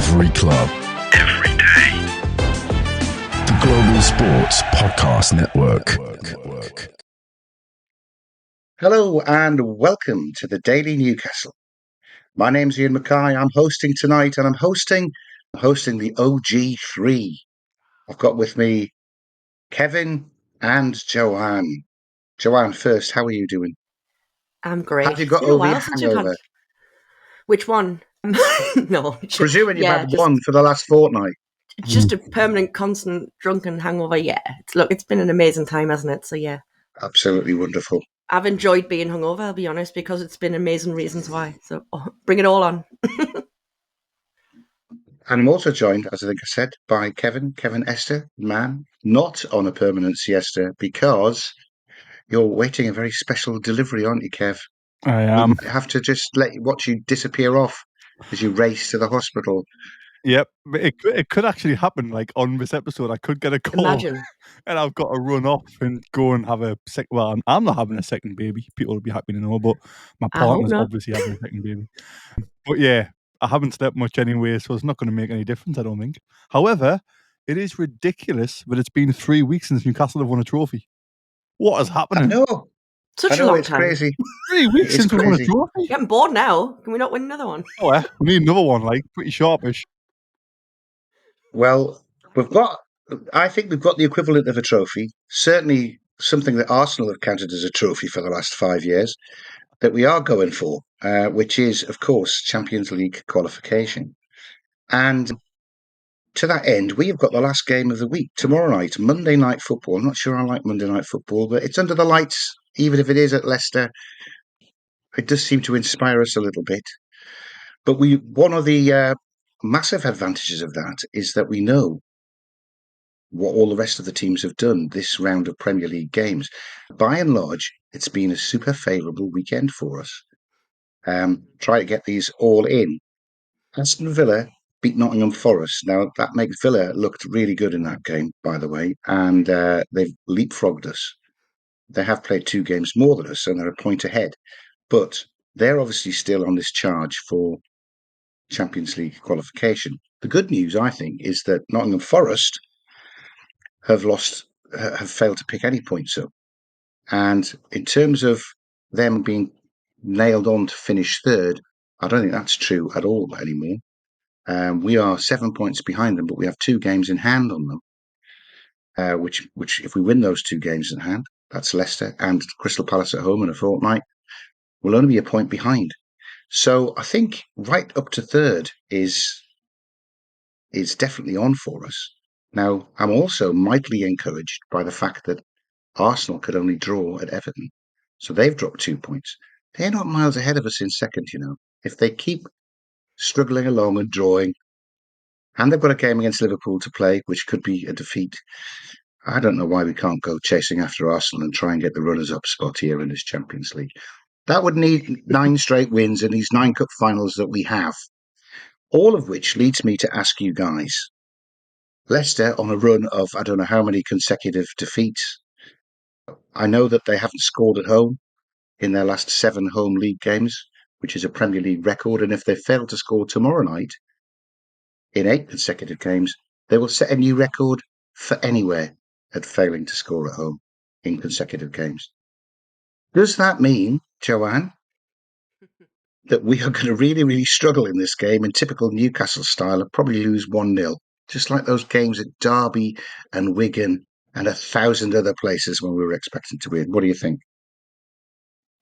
Every club. Every day. The Global Sports Podcast Network. Hello and welcome to the Daily Newcastle. My name's Iain Mackay. I'm hosting tonight, and I'm hosting the OG3. I've got with me Kevin and Joanne. Joanne, first, how are you doing? I'm great. Have you got It's been a over your while since we've hangover? had... Which one? No. Presuming you've had just, one for the last fortnight. Just a permanent, constant drunken hangover, yeah. It's been an amazing time, hasn't it? So, yeah. Absolutely wonderful. I've enjoyed being hungover, I'll be honest, because it's been amazing reasons why. So, bring it all on. And I'm also joined, as I think I said, by Kevin, Esther, man, not on a permanent siesta because you're waiting a very special delivery, aren't you, Kev? I am. We have to just watch you disappear off as you race to the hospital. Yep, it could actually happen. Like on this episode, I could get a call, Imagine. and I've got to run off and go and have a second. Well, I'm not having a second baby. People will be happy to know, but my I hope partner's not. obviously having a second baby. But yeah, I haven't slept much anyway, so it's not going to make any difference, I don't think. However, it is ridiculous that it's been 3 weeks since Newcastle have won a trophy. What is happening? No, Such I a know, long it's time. crazy. 3 weeks It's since we won a crazy. trophy? Getting bored now. Can we not win another one? Oh, yeah. We need another one, like pretty sharpish. Well, I think we've got the equivalent of a trophy, certainly something that Arsenal have counted as a trophy for the last 5 years, that we are going for, which is, of course, Champions League qualification. And to that end, we have got the last game of the week tomorrow night, Monday Night Football. I'm not sure I like Monday Night Football, but it's under the lights, even if it is at Leicester. It does seem to inspire us a little bit. But one of the massive advantages of that is that we know what all the rest of the teams have done this round of Premier League games. By and large, it's been a super favourable weekend for us. Try to get these all in. Aston Villa beat Nottingham Forest. Now, that makes Villa looked really good in that game, by the way, and they've leapfrogged us. They have played 2 games more than us, and they're a point ahead. But they're obviously still on this charge for Champions League qualification. The good news, I think, is that Nottingham Forest have failed to pick any points up. And in terms of them being nailed on to finish third, I don't think that's true at all anymore. We are 7 points behind them, but we have 2 games in hand on them. Which, if we win those 2 games in hand, that's Leicester and Crystal Palace at home in a fortnight, we'll only be a point behind. So I think right up to third is definitely on for us. Now, I'm also mightily encouraged by the fact that Arsenal could only draw at Everton. So they've dropped 2 points. They're not miles ahead of us in second, you know. If they keep struggling along and drawing, and they've got a game against Liverpool to play, which could be a defeat, I don't know why we can't go chasing after Arsenal and try and get the runners-up spot here in this Champions League. That would need 9 straight wins in these 9 cup finals that we have. All of which leads me to ask you guys, Leicester on a run of I don't know how many consecutive defeats. I know that they haven't scored at home in their last 7 home league games, which is a Premier League record. And if they fail to score tomorrow night in 8 consecutive games, they will set a new record for anywhere at failing to score at home in consecutive games. Does that mean, Joanne, that we are going to really, really struggle in this game in typical Newcastle style and probably lose 1-0, just like those games at Derby and Wigan and 1,000 other places when we were expecting to win? What do you think?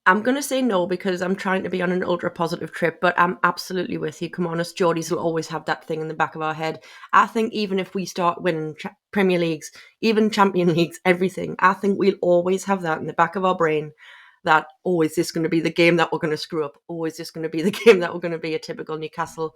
I'm going to say no because I'm trying to be on an ultra positive trip, but I'm absolutely with you. Come on, us Geordies will always have that thing in the back of our head. I think even if we start winning Premier Leagues, even Champion Leagues, everything, I think we'll always have that in the back of our brain that, oh, is this going to be the game that we're going to screw up? Oh, is this going to be the game that we're going to be a typical Newcastle?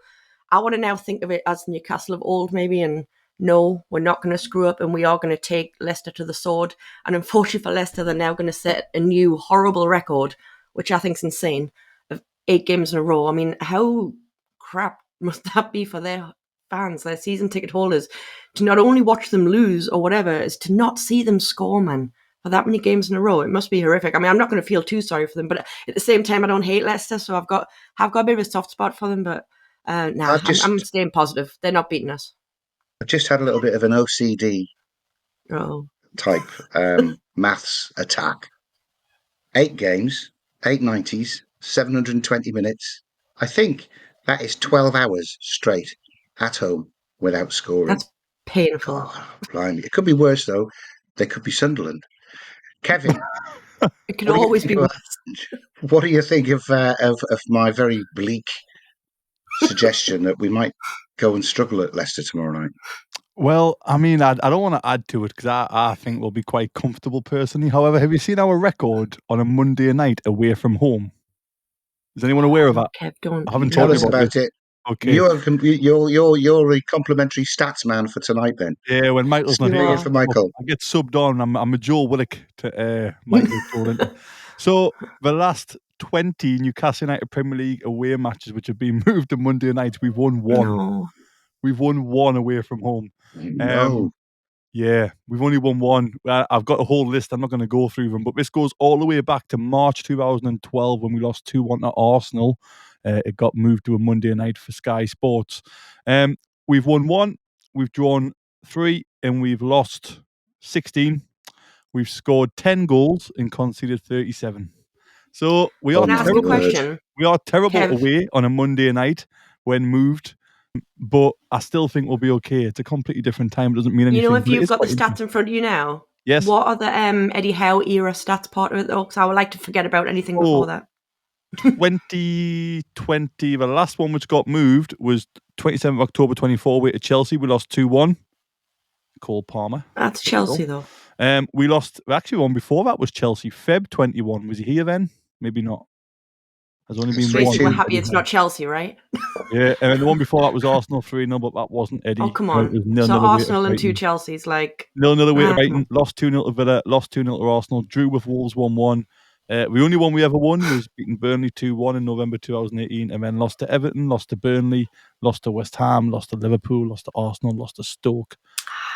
I want to now think of it as Newcastle of old maybe, and no, we're not going to screw up and we are going to take Leicester to the sword. And unfortunately for Leicester, they're now going to set a new horrible record, which I think is insane, of 8 games in a row. I mean, how crap must that be for their fans, their season ticket holders, to not only watch them lose or whatever, is to not see them score, man, for that many games in a row. It must be horrific. I mean, I'm not going to feel too sorry for them, but at the same time, I don't hate Leicester, so I've got a bit of a soft spot for them, but I'm staying positive. They're not beating us. I just had a little bit of an OCD Oh, type maths attack. 8 games, 8 90s, 720 minutes. I think that is 12 hours straight at home without scoring. that's painful. God, blimey. It could be worse, though. They could be Sunderland. Kevin, It could what do you always think be of- worse. what do you think of my very bleak suggestion that we might go and struggle at Leicester tomorrow night? Well, I mean, I don't want to add to it because I think we'll be quite comfortable personally. However, have you seen our record on a Monday night away from home? Is anyone aware of that? Kev, don't. I haven't Tell told us you about about this. it. Okay. You're a complimentary stats man for tonight, then. Yeah, when Michael's not Spin here, it in for Michael. I get subbed on. I'm a Joe Willock to Michael Jordan. So the last 20 Newcastle United Premier League away matches, which have been moved to Monday night, we've won one. No. We've won one away from home. No. Yeah, we've only won one. I've got a whole list. I'm not going to go through them, but this goes all the way back to March 2012 when we lost 2-1 to Arsenal. It got moved to a Monday night for Sky Sports. We've won one, we've drawn 3, and we've lost 16. We've scored 10 goals and conceded 37. So we are Can I ask a terrible. question? We are terrible Kev. away on a Monday night when moved. But I still think we'll be okay. It's a completely different time. It doesn't mean anything. You know, if but it you've is got the quite stats in front of you now, Yes. what are the Eddie Howe era stats part of it, though? Because I would like to forget about anything before that. 2020, the last one which got moved was 27th of October 24 away to Chelsea. We lost 2-1. Cole Palmer. That's Chelsea, though. We lost, actually, one before that was Chelsea. Feb 21. Was he here then? Maybe not. There's only been one. We're happy it's not Chelsea, right? Yeah, and the one before that was Arsenal 3-0, but that wasn't Eddie. Oh, come on. It was So Arsenal and 2 Chelsea's like... 0-0 away to Brighton, lost 2-0 to Villa, lost 2-0 to Arsenal, drew with Wolves 1-1. The only one we ever won was beating Burnley 2-1 in November 2018, and then lost to Everton, lost to Burnley, lost to West Ham, lost to Liverpool, lost to Arsenal, lost to Stoke.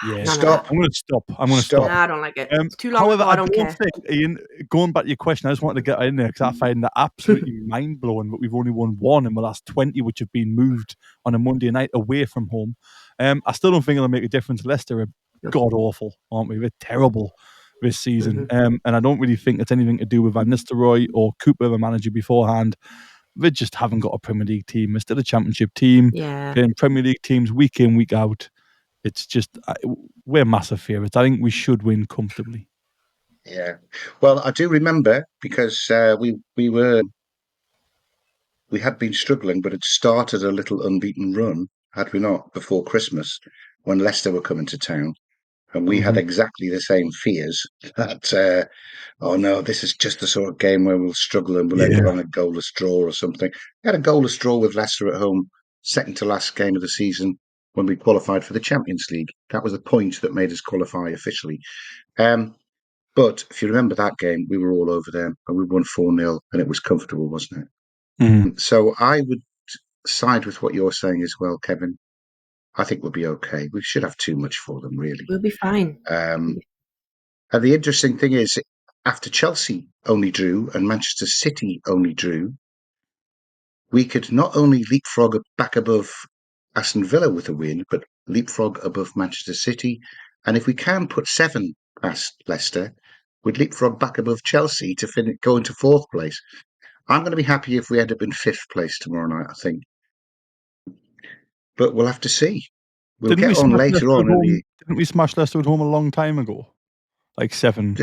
Yeah, Stop. I'm going to stop. Stop. Nah, I don't like it. It's too long However, ago, I don't care. think, Iain, going back to your question, I just wanted to get in there because I find that absolutely mind-blowing that we've only won one in the last 20, which have been moved on a Monday night away from home. I still don't think it'll make a difference. Leicester are god-awful, aren't we? They're terrible this season. And I don't really think it's anything to do with Van Nistelrooy or Cooper, the manager beforehand. They just haven't got a Premier League team. They're still a Championship team. Yeah. Playing Premier League teams week in, week out. It's just, we're massive favourites. I think we should win comfortably. Yeah. Well, I do remember because we had been struggling, but had started a little unbeaten run, had we not, before Christmas, when Leicester were coming to town. And we had exactly the same fears that, oh no, this is just the sort of game where we'll struggle and we'll end up on a goalless draw or something. We had a goalless draw with Leicester at home, second to last game of the season when we qualified for the Champions League. That was the point that made us qualify officially. But if you remember that game, we were all over them and we won 4-0 and it was comfortable, wasn't it? So I would side with what you're saying as well, Kevin. I think we'll be okay. We should have too much for them, really. We'll be fine. And the interesting thing is, after Chelsea only drew and Manchester City only drew, we could not only leapfrog back above Aston Villa with a win, but leapfrog above Manchester City. And if we can put 7 past Leicester, we'd leapfrog back above Chelsea to go into 4th place. I'm going to be happy if we end up in 5th place tomorrow night, I think. But we'll have to see. We'll get on later on. Didn't we smash Leicester at home a long time ago? Like 7-1.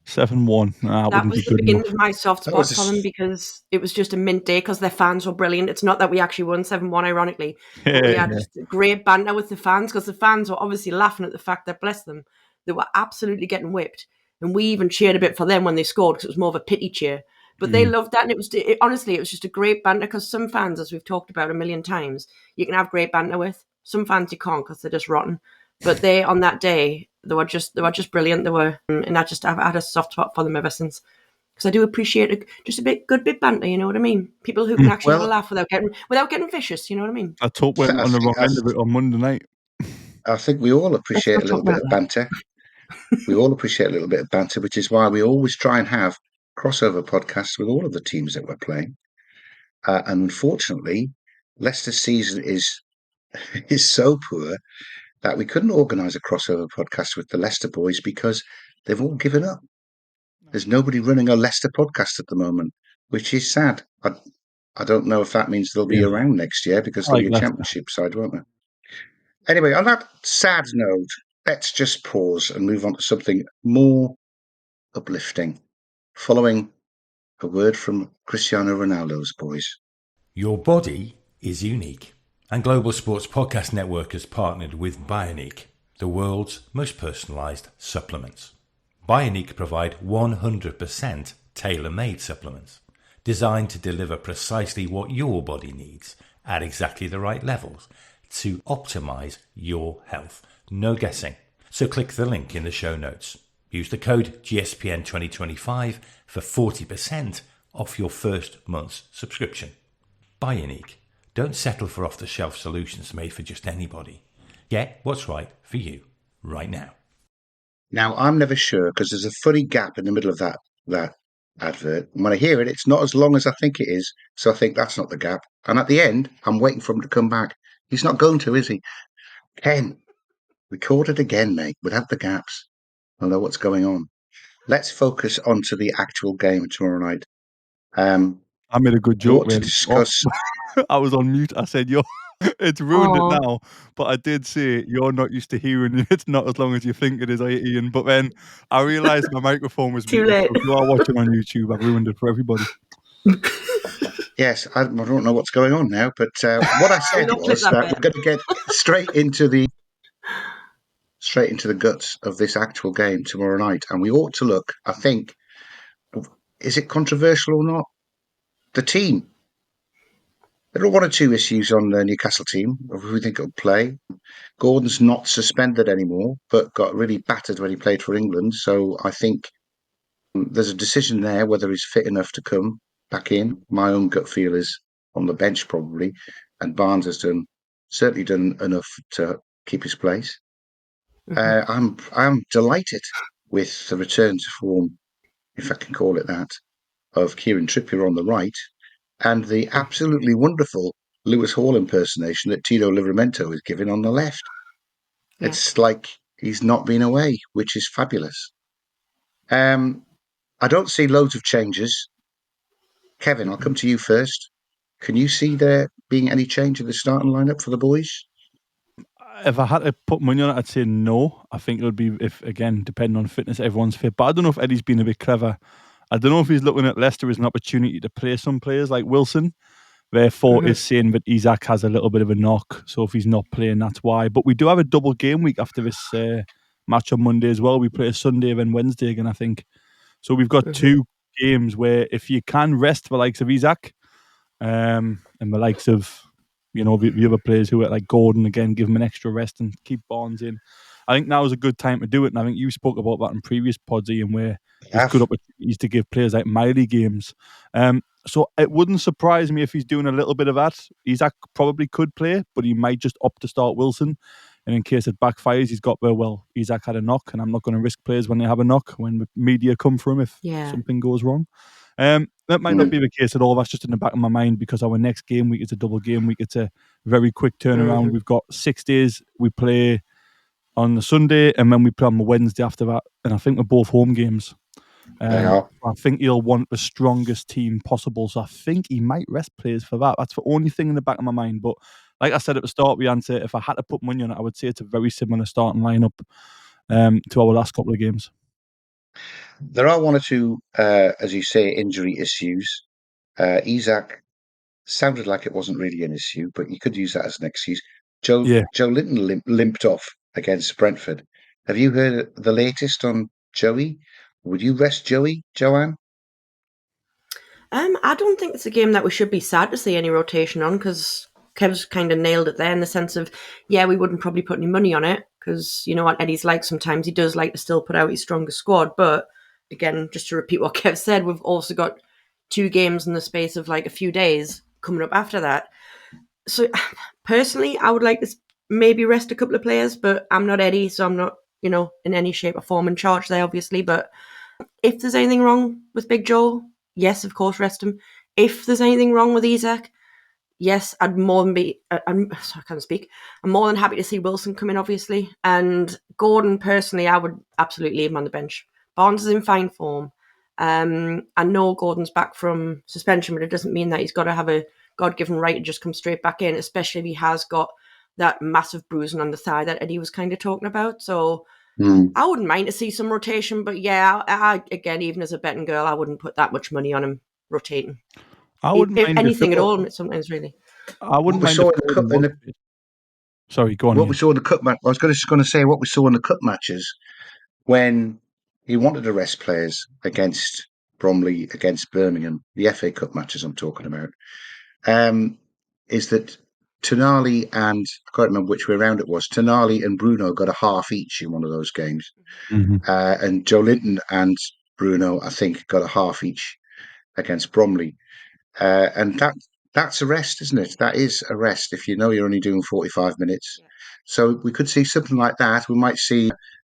7-1. That was the beginning of my soft spot for them because it was just a mint day because their fans were brilliant. It's not that we actually won 7-1, ironically. But we had just great banter with the fans because the fans were obviously laughing at the fact that, bless them, they were absolutely getting whipped. And we even cheered a bit for them when they scored because it was more of a pity cheer. But they loved that, and honestly, it was just a great banter because some fans, as we've talked about a million times, you can have great banter with. Some fans you can't because they're just rotten. But they, on that day, they were just brilliant. And I've had a soft spot for them ever since. Because I do appreciate just a good bit banter. You know what I mean? People who can actually have a laugh without getting vicious. You know what I mean? I thought we went on the wrong end of it on Monday night. I think we all appreciate a little bit of banter. We all appreciate a little bit of banter, which is why we always try and have crossover podcasts with all of the teams that we're playing. And unfortunately, Leicester's season is so poor that we couldn't organise a crossover podcast with the Leicester boys because they've all given up. There's nobody running a Leicester podcast at the moment, which is sad. I don't know if that means they'll be Yeah. around next year because I there'll like be a Leicester. championship side, won't there? Anyway, on that sad note, let's just pause and move on to something more uplifting. Following a word from Cristiano Ronaldo's boys. Your body is unique. And Global Sports Podcast Network has partnered with Bioniq, the world's most personalised supplements. Bioniq provide 100% tailor-made supplements designed to deliver precisely what your body needs at exactly the right levels to optimise your health. No guessing. So click the link in the show notes. Use the code GSPN2025 for 40% off your first month's subscription. Bioniq. Don't settle for off-the-shelf solutions made for just anybody. Get what's right for you right now. Now, I'm never sure because there's a funny gap in the middle of that advert. And when I hear it, it's not as long as I think it is. So I think that's not the gap. And at the end, I'm waiting for him to come back. He's not going to, is he? Ken, record it again, mate, without the gaps. I'll know what's going on. Let's focus onto the actual game tomorrow night. I made a good We joke, ought to man. discuss. I was on mute. I said, "Yo, it's ruined it now." But I did say, "You're not used to hearing it. It's not as long as you think it is, Ian." But then I realised my microphone was Too muted. late. So if you are watching on YouTube, I've ruined it for everybody. Yes, I don't know what's going on now, but what I said not clip was that that bit. we're going to get straight into the guts of this actual game tomorrow night, and we ought to look. I think, is it controversial or not? The team. There are one or two issues on the Newcastle team of who we think will play. Gordon's not suspended anymore, but got really battered when he played for England. So I think there's a decision there whether he's fit enough to come back in. My own gut feel is on the bench probably, and Barnes has certainly done enough to keep his place. I'm delighted with the return to form, if I can call it that, of Kieran Trippier on the right, and the absolutely wonderful Lewis Hall impersonation that Tino Livramento is giving on the left. Yeah. It's like he's not been away, which is fabulous. I don't see loads of changes. Kevin, I'll come to you first. Can you see there being any change in the starting lineup for the boys? If I had to put money on it, I'd say no. I think it would be, if again, depending on fitness, everyone's fit. But I don't know if Eddie's been a bit clever. I don't know if he's looking at Leicester as an opportunity to play some players like Wilson. Therefore, is saying that Isaac has a little bit of a knock. So if he's not playing, that's why. But we do have a double game week after this match on Monday as well. We play a Sunday and Wednesday again, I think. So we've got two games where if you can rest the likes of Isaac and the likes of, the other players who are like Gordon, again, give him an extra rest and keep Barnes in. I think now is a good time to do it. And I think you spoke about that in previous pods, Ian, where there's good opportunities to give players like Miley games. So it wouldn't surprise me if he's doing a little bit of that. Isaac probably could play, but he might just opt to start Wilson. And in case it backfires, he's got, Isaac had a knock, and I'm not going to risk players when they have a knock, when the media come for him if something goes wrong. That might not be the case at all. That's just in the back of my mind because our next game week is a double game week. It's a very quick turnaround. We've got 6 days. We play on the Sunday and then we play on the Wednesday after that. And I think we're both home games. I think he'll want the strongest team possible. So I think he might rest players for that. That's the only thing in the back of my mind. But like I said at the start, we answer, if I had to put money on it, I would say it's a very similar starting lineup to our last couple of games. There are one or two, as you say, injury issues. Isaac sounded like it wasn't really an issue, but you could use that as an excuse. Joe Linton limped off against Brentford. Have you heard the latest on Joey? Would you rest Joey, Joanne? I don't think it's a game that we should be sad to see any rotation on, because Kev's kind of nailed it there in the sense of, we wouldn't probably put any money on it because you know what Eddie's like sometimes. He does like to still put out his strongest squad. But again, just to repeat what Kev said, we've also got 2 games in the space of like a few days coming up after that. So personally, I would like to maybe rest a couple of players, but I'm not Eddie, so I'm not, in any shape or form in charge there, obviously. But if there's anything wrong with Big Joe, yes, of course, rest him. If there's anything wrong with Isaac, yes, I'd more than be. I'm sorry, I can't speak. I'm more than happy to see Wilson come in, obviously, and Gordon. Personally, I would absolutely leave him on the bench. Barnes is in fine form. I know Gordon's back from suspension, but it doesn't mean that he's got to have a God-given right to just come straight back in, especially if he has got that massive bruising on the thigh that Eddie was kind of talking about. So I wouldn't mind to see some rotation, but yeah, I again, even as a betting girl, I wouldn't put that much money on him rotating. I wouldn't If mind anything at all, sometimes really. I wouldn't we mind saw if in the Gordon was fit. Sorry, go on. what Iain. we saw in the cup match. I was just going to say what we saw in the cup matches when he wanted to rest players against Bromley, against Birmingham, the FA Cup matches I'm talking about, is that Tonali and I can't remember which way around it was. Tonali and Bruno got a half each in one of those games, and Joe Linton and Bruno, I think, got a half each against Bromley, and that's a rest, isn't it? That is a rest if you know you're only doing 45 minutes. Yeah. So we could see something like that. We might see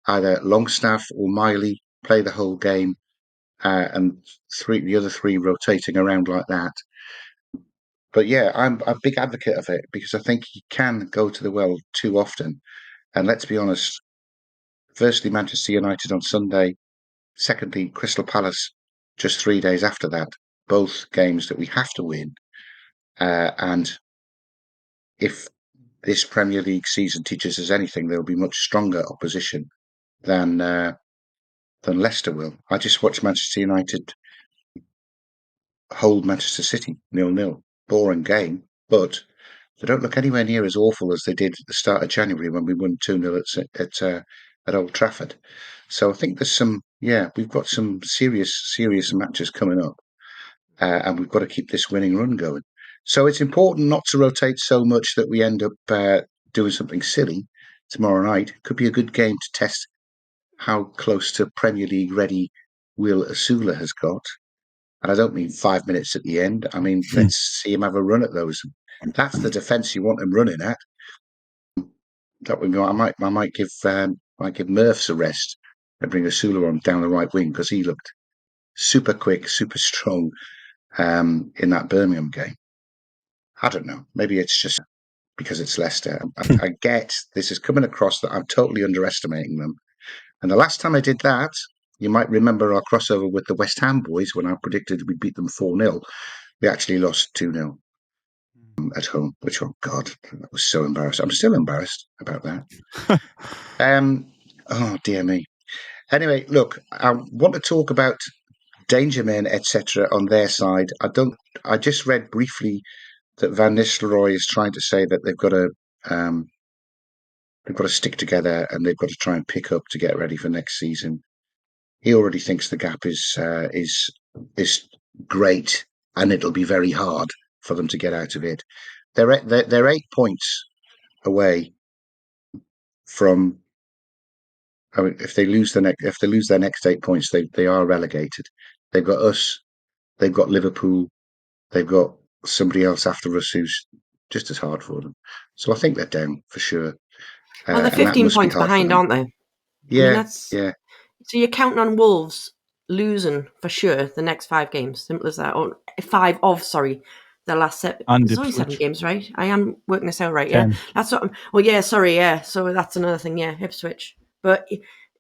either Longstaff or Miley play the whole game, and the other three rotating around like that. But yeah, I'm a big advocate of it because I think you can go to the well too often. And let's be honest, firstly, Manchester United on Sunday, secondly, Crystal Palace just 3 days after that, both games that we have to win. And if this Premier League season teaches us anything, there'll be much stronger opposition than Leicester will. I just watched Manchester United hold Manchester City 0-0. Boring game, but they don't look anywhere near as awful as they did at the start of January when we won 2-0 at Old Trafford. So I think we've got some serious matches coming up, and we've got to keep this winning run going. So it's important not to rotate so much that we end up doing something silly tomorrow night. Could be a good game to test how close to Premier League ready Will Asula has got. And I don't mean 5 minutes at the end. I mean, let's see him have a run at those. That's the defence you want him running at. I might give Murphs a rest and bring Asula on down the right wing because he looked super quick, super strong in that Birmingham game. I don't know. Maybe it's just because it's Leicester. I get this is coming across that I'm totally underestimating them. And the last time I did that, you might remember our crossover with the West Ham boys when I predicted we'd beat them 4-0. We actually lost 2-0 at home, which, oh God, that was so embarrassing. I'm still embarrassed about that. Oh, dear me. Anyway, look, I want to talk about danger men, etc. on their side. I just read briefly that Van Nistelrooy is trying to say that they've got to stick together and they've got to try and pick up to get ready for next season. He already thinks the gap is great, and it'll be very hard for them to get out of it. They're 8 points away from. I mean, if they lose their next 8 points, they are relegated. They've got us. They've got Liverpool. They've got somebody else after us who's just as hard for them. So I think they're down for sure. Well, they're And that 15 must be points hard for behind, them. aren't they? Yeah, I mean, that's yeah. so you're counting on Wolves losing for sure the next 5 games. Simple as that. Or the last set. And It's only 7 Ipswich. games, right? I am working this out right. Yeah, 10. that's what. Well, yeah. Sorry, yeah. So that's another thing. Yeah, Ipswich. But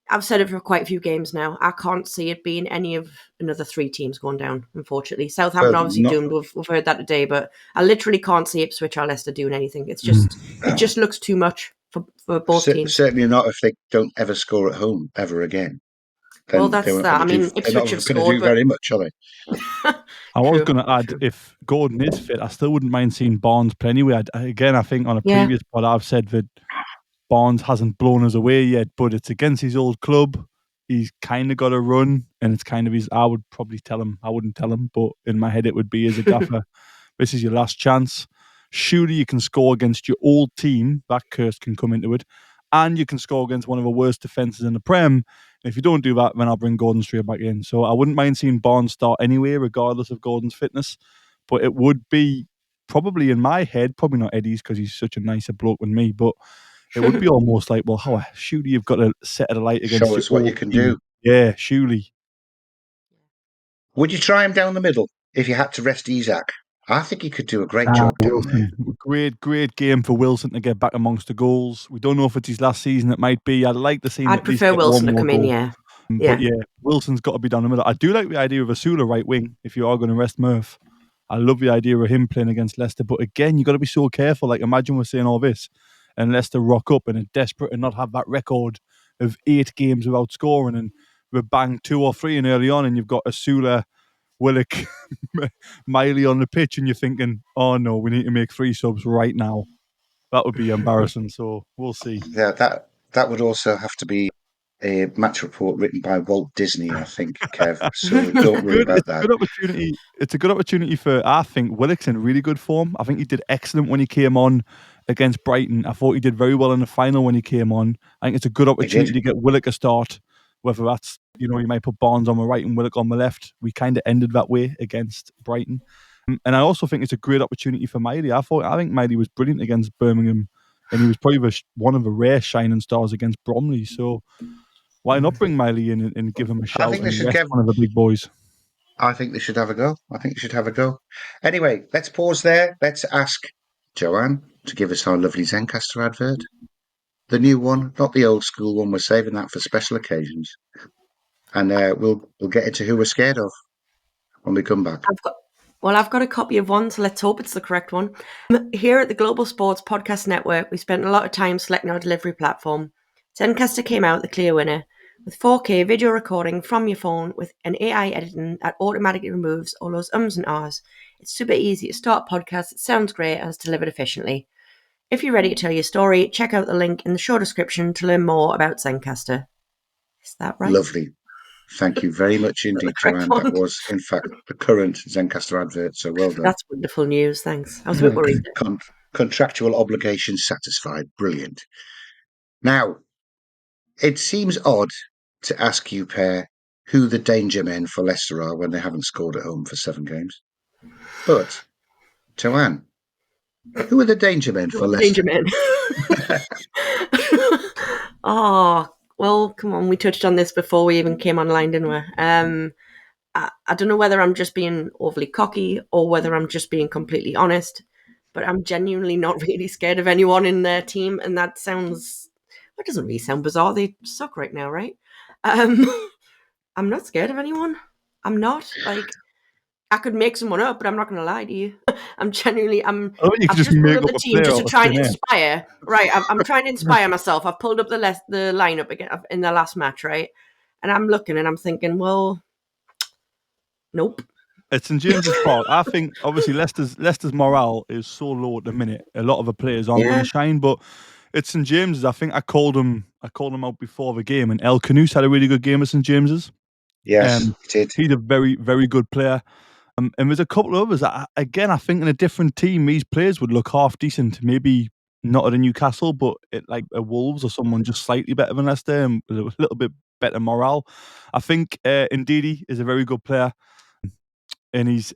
I've said it for quite a few games now. I can't see it being any of another 3 teams going down. Unfortunately, Southampton Well, obviously not doomed. We've heard that today, but I literally can't see Ipswich or Leicester doing anything. It's just it just looks too much for both teams. certainly not if they don't ever score at home ever again. Well, Then that's that. I mean, they're not Ipswich have going to scored, do but very much, are they? I was true, going to add, true. if Gordon is fit, I still wouldn't mind seeing Barnes play anyway. I think on a Yeah. previous pod, I've said that Barnes hasn't blown us away yet, but it's against his old club. He's kind of got a run, and it's kind of his. I would probably tell him. I wouldn't tell him, but in my head, it would be as a gaffer. This is your last chance. Surely you can score against your old team. That curse can come into it. And you can score against one of the worst defences in the Prem. And if you don't do that, then I'll bring Gordon straight back in. So I wouldn't mind seeing Barnes start anyway, regardless of Gordon's fitness. But it would be probably in my head, probably not Eddie's because he's such a nicer bloke than me, but it would be almost like, well, surely you've got to set a light against Show your us what you old can team. do. Yeah, surely. Would you try him down the middle if you had to rest Isaac? I think he could do a great job down there. Wilson, great game for Wilson to get back amongst the goals. We don't know if it's his last season. It might be. I'd like to see him I'd at least prefer get Wilson one to more come in, goal. yeah. But yeah, Wilson's got to be down the middle. I do like the idea of Asula right wing if you are going to rest Murph. I love the idea of him playing against Leicester. But again, you've got to be so careful. Like, imagine we're saying all this and Leicester rock up and are desperate and not have that record of 8 games without scoring and we bang 2 or 3 in early on and you've got Asula, Willock, Miley on the pitch and you're thinking, oh no, we need to make 3 subs right now. That would be embarrassing. So we'll see. Yeah, that would also have to be a match report written by Walt Disney, I think, Kev. So don't worry about that. It's a good opportunity for, I think, Willock's in really good form. I think he did excellent when he came on against Brighton. I thought he did very well in the final when he came on. I think it's a good opportunity to get Willock a start, whether that's, you might put Barnes on the right and Willock on the left. We kind of ended that way against Brighton. And I also think it's a great opportunity for Miley. I think Miley was brilliant against Birmingham and he was probably one of the rare shining stars against Bromley. So why not bring Miley in and give him a shout and rest one of the big boys? I think they should have a go. Anyway, let's pause there. Let's ask Joanne to give us our lovely Zencastr advert. The new one, not the old school one. We're saving that for special occasions. And we'll get into who we're scared of when we come back. I've got a copy of one, so let's hope it's the correct one. Here at the Global Sports Podcast Network, we spent a lot of time selecting our delivery platform. Zencastr came out the clear winner, with 4K video recording from your phone with an AI editing that automatically removes all those ums and ahs. It's super easy to start a podcast, it sounds great, and it's delivered efficiently. If you're ready to tell your story, check out the link in the show description to learn more about Zencastr. Is that right? Lovely. Thank you very much indeed, Joanne. That was, in fact, the current Zencastr advert, so well done. That's wonderful news, thanks. I was a bit worried. Contractual obligations satisfied. Brilliant. Now, it seems odd to ask you, pair, who the danger men for Leicester are when they haven't scored at home for 7 games. But, Joanne, who are the danger men for Leicester? Danger men. Oh, well, come on. We touched on this before we even came online, didn't we? I don't know whether I'm just being overly cocky or whether I'm just being completely honest, but I'm genuinely not really scared of anyone in their team, and that doesn't really sound bizarre. They suck right now, right? I'm not scared of anyone. I'm not. Like, I could make someone up, but I'm not going to lie to you. I've just pulled up the team just to try and inspire. Right, I'm trying to inspire myself. I've pulled up the lineup again in the last match, right? And I'm looking and I'm thinking, well, nope. It's St James's Park. I think obviously Leicester's morale is so low at the minute. A lot of the players aren't going to shine, but it's St James's. I think I called him out before the game, and El Canouse had a really good game at St James's. Yes, he did. He's a very, very good player. And there's a couple of others. I think in a different team, these players would look half decent. Maybe not at a Newcastle, but at like a Wolves or someone just slightly better than Leicester and with a little bit better morale. I think Ndidi is a very good player. And he's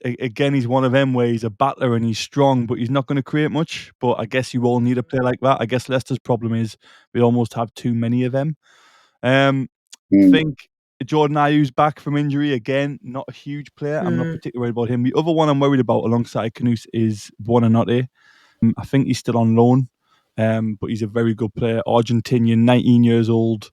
one of them where he's a battler and he's strong, but he's not going to create much. But I guess you all need a player like that. I guess Leicester's problem is we almost have too many of them. I think Jordan Ayew's back from injury again. Not a huge player. I'm not particularly worried about him. The other one I'm worried about alongside Canouse is Buonanotte. I think he's still on loan, but he's a very good player. Argentinian, 19 years old.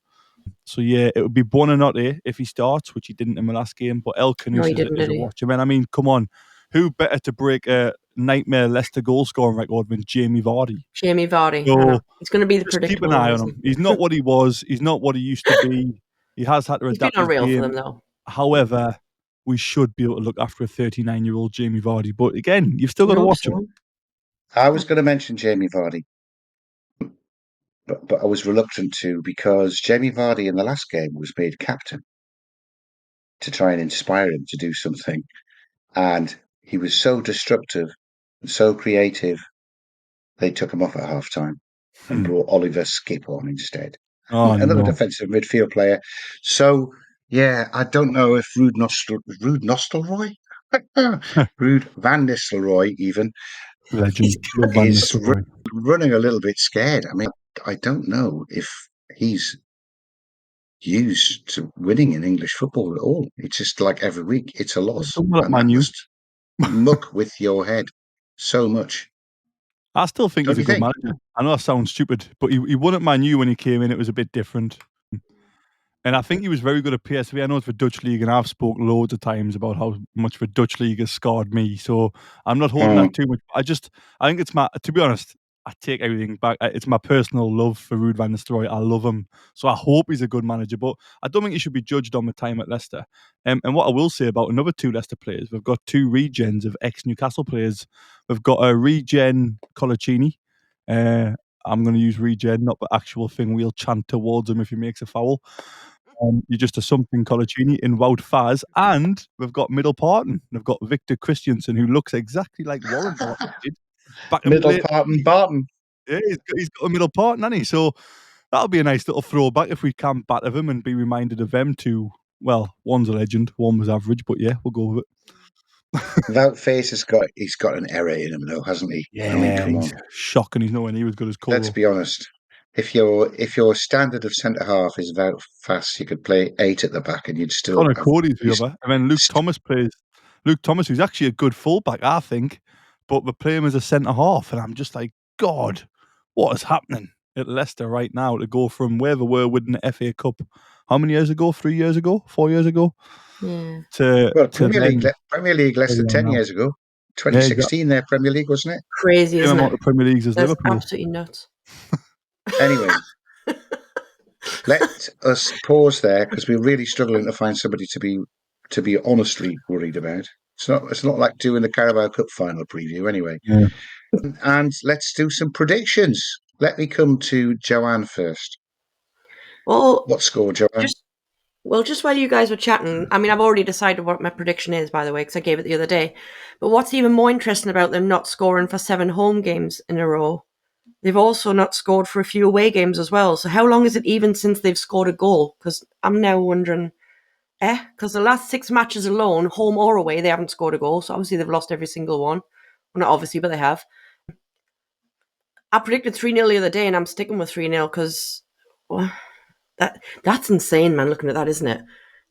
So yeah, it would be Buonanotte if he starts, which he didn't in the last game. But El Canouse is a watcher, man. I mean, come on, who better to break a nightmare Leicester goal scoring record than Jamie Vardy? Jamie Vardy. So he's going to be the predictable. Keep an eye on him. He's not what he was. He's not what he used to be. He has had to adapt his game. For them, though. However, we should be able to look after a 39-year-old Jamie Vardy. But again, you've still got to watch him. I was going to mention Jamie Vardy. But I was reluctant to because Jamie Vardy in the last game was made captain to try and inspire him to do something. And he was so destructive and so creative, they took him off at half-time and brought Oliver Skip on instead. Another defensive midfield player. So, yeah, I don't know if Ruud Van Nistelrooy even legend is running a little bit scared. I mean, I don't know if he's used to winning in English football at all. It's just like every week, it's a loss. muck with your head so much. I still think Don't he's a you good think? manager. I know that sounds stupid, but he won at Man U when he came in. It was a bit different. And I think he was very good at PSV. I know it's the Dutch league, and I've spoke loads of times about how much the Dutch league has scarred me. So I'm not holding that too much. I think it's to be honest, I take everything back. It's my personal love for Ruud van Nistelrooy. I love him. So I hope he's a good manager, but I don't think he should be judged on the time at Leicester. And what I will say about another two Leicester players, we've got two regens of ex-Newcastle players. We've got a regen Colaccini. I'm going to use regen, not the actual thing we'll chant towards him if he makes a foul. You're just a something Colaccini in Wout Faz, and we've got Middle Parton. We've got Victor Christiansen, who looks exactly like Warren Barton did. Middle Barton. Yeah, he's got a Middle Parton, hasn't he? So that'll be a nice little throwback if we can batter him and be reminded of them two. Well, one's a legend, one was average, but yeah, we'll go with it. Wout Face he's got an error in him though, hasn't he? Yeah, I mean, come on. Shocking. He's nowhere near as good as Cole. Let's be honest. If your standard of centre half is Wout Fast, you could play 8 at the back and you'd still. Connor Cody's the other, and then Luke Thomas plays. Luke Thomas, who's actually a good fullback, I think, but they play him as a centre half, and I'm just like, God, what is happening at Leicester right now to go from where they were winning the FA Cup? How many years ago? 3 years ago? 4 years ago? Yeah. Premier League Leicester 10 years ago. 2016, their Premier League, wasn't it? Crazy, isn't it? The Premier Leagues as That's Liverpool. absolutely nuts. Anyway, let us pause there because we're really struggling to find somebody to be honestly worried about. It's not like doing the Carabao Cup final preview anyway. Yeah. And let's do some predictions. Let me come to Joanne first. Well, what score, Joanne? Just while you guys were chatting, I mean, I've already decided what my prediction is, by the way, because I gave it the other day. But what's even more interesting about them not scoring for 7 home games in a row, they've also not scored for a few away games as well. So how long is it even since they've scored a goal? Because I'm now wondering, because the last 6 matches alone, home or away, they haven't scored a goal. So obviously they've lost every single one. Well, not obviously, but they have. I predicted 3-0 the other day, and I'm sticking with 3-0 because... Well, that's insane, man, looking at that, isn't it?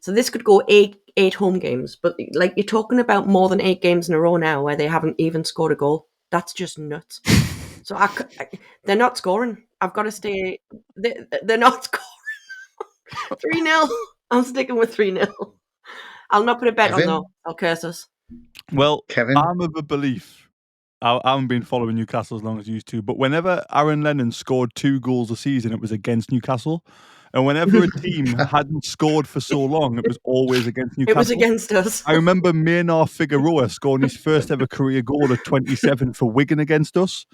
So this could go eight home games, but like you're talking about more than 8 games in a row now where they haven't even scored a goal. That's just nuts. So they're not scoring. I've got to stay. They're not scoring. 3-0. I'm sticking with 3-0. I'll not put a bet on though. I'll curse us. Well, Kevin? I'm of a belief. I haven't been following Newcastle as long as you used to, but whenever Aaron Lennon scored 2 goals a season, it was against Newcastle. And whenever a team hadn't scored for so long, it was always against Newcastle. It was against us. I remember Maynard Figueroa scoring his first ever career goal at 27 for Wigan against us.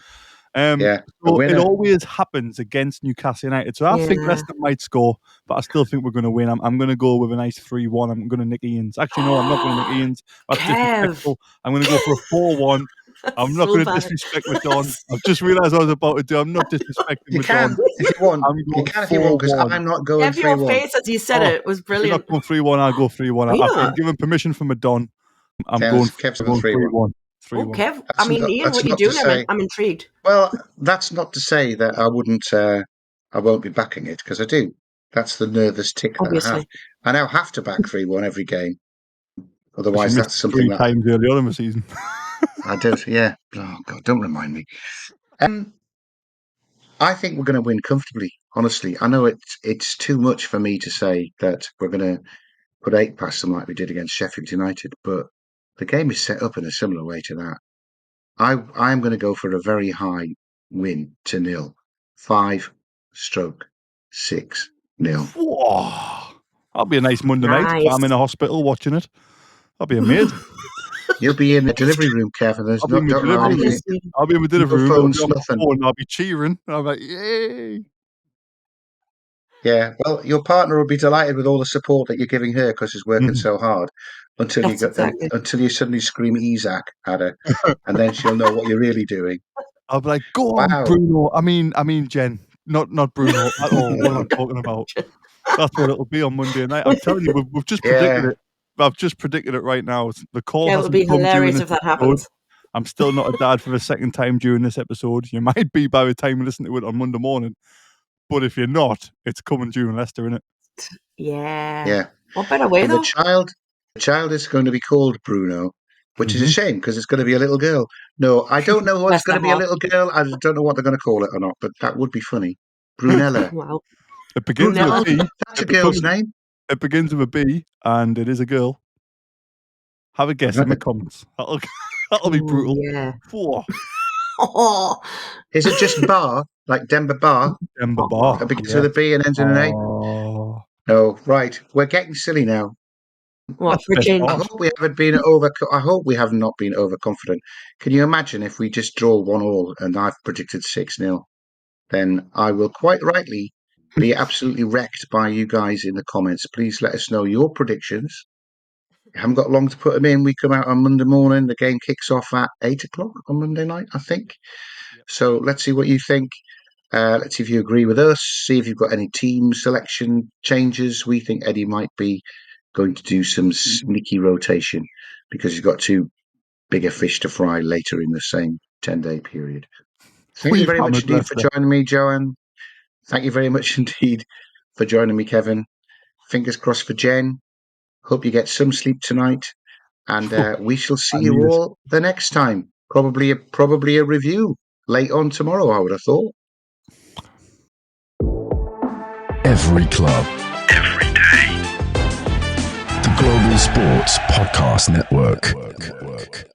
So it always happens against Newcastle United. So I think Leicester might score, but I still think we're going to win. I'm going to go with a nice 3-1. I'm going to nick Iain's. Actually, no, I'm not going to nick Iain's. That's disrespectful. I'm going to go for a 4-1. I'm not going to disrespect Madon. I've just realised I was about to do. I'm not disrespecting Madon. If you want. You can if you want, because I'm not going 3-1. Your face as you said it was brilliant. If you're not going 3-1, I'll go 3-1. I've been given permission from Madon. I'm going 3-1. Oh, Kev, I mean, Iain, what are you doing? I'm intrigued. Well, that's not to say that I won't be backing it, because I do. That's the nervous tick that I have. I now have to back 3-1 every game. Otherwise, that's something 3 times early on in the season. I do, yeah. Oh, God, don't remind me. I think we're going to win comfortably, honestly. I know it's too much for me to say that we're going to put 8 past them like we did against Sheffield United, but the game is set up in a similar way to that. I'm going to go for a very high win to 0. 5/6-0. Whoa. That'll be a nice Monday night if I'm in a hospital watching it. That'll be amazing. You'll be in the delivery room, Kevin. I'll be in the delivery room. Phones, I'll be cheering. I'll be like, yay. Yeah, well, your partner will be delighted with all the support that you're giving her because she's working so hard until you suddenly scream Isaac at her, and then she'll know what you're really doing. I'll be like, go on, Bruno. I mean, Jen, not Bruno at all. What am I talking about? That's what it'll be on Monday night. I'm telling you, we've just predicted it. I've just predicted it right now. The call hasn't come. It would be hilarious if that happens. I'm still not a dad for the second time during this episode. You might be by the time you listen to it on Monday morning. But if you're not, it's coming during Leicester, isn't it? Yeah. Yeah. What better way, though? The child is going to be called Bruno, which is a shame because it's going to be a little girl. No, I don't know what's Bless going to their be a heart. little girl. I don't know what they're going to call it or not, but that would be funny. Brunella. Wow. It begins with a Brunella. B. That's a girl's becomes- name. It begins with a B, and it is a girl. Have a guess in the comments. That'll be brutal. Yeah. Whoa. Oh, Is it just bar, like Denver Bar? Ember Bar. That begins with a B and ends in an A? Oh, No, right. We're getting silly now. what that's for the best change? I part. hope we haven't been over. I hope we have not been overconfident. Can you imagine if we just draw 1-1 and I've predicted 6-0? Then I will quite rightly be absolutely wrecked by you guys in the comments. Please let us know your predictions. You haven't got long to put them in. We come out on Monday morning. The game kicks off at 8 o'clock on Monday night, I think. So let's see what you think. Let's see if you agree with us. See if you've got any team selection changes. We think Eddie might be going to do some sneaky rotation because he's got two bigger fish to fry later in the same 10-day period. Thank you We've very much hammered indeed for Leicester. joining me, Joanne. Thank you very much indeed for joining me, Kevin. Fingers crossed for Jen. Hope you get some sleep tonight. And we shall see I you need it. all the next time. Probably a review late on tomorrow, I would have thought. Every club. Every day. The Global Sports Podcast Network.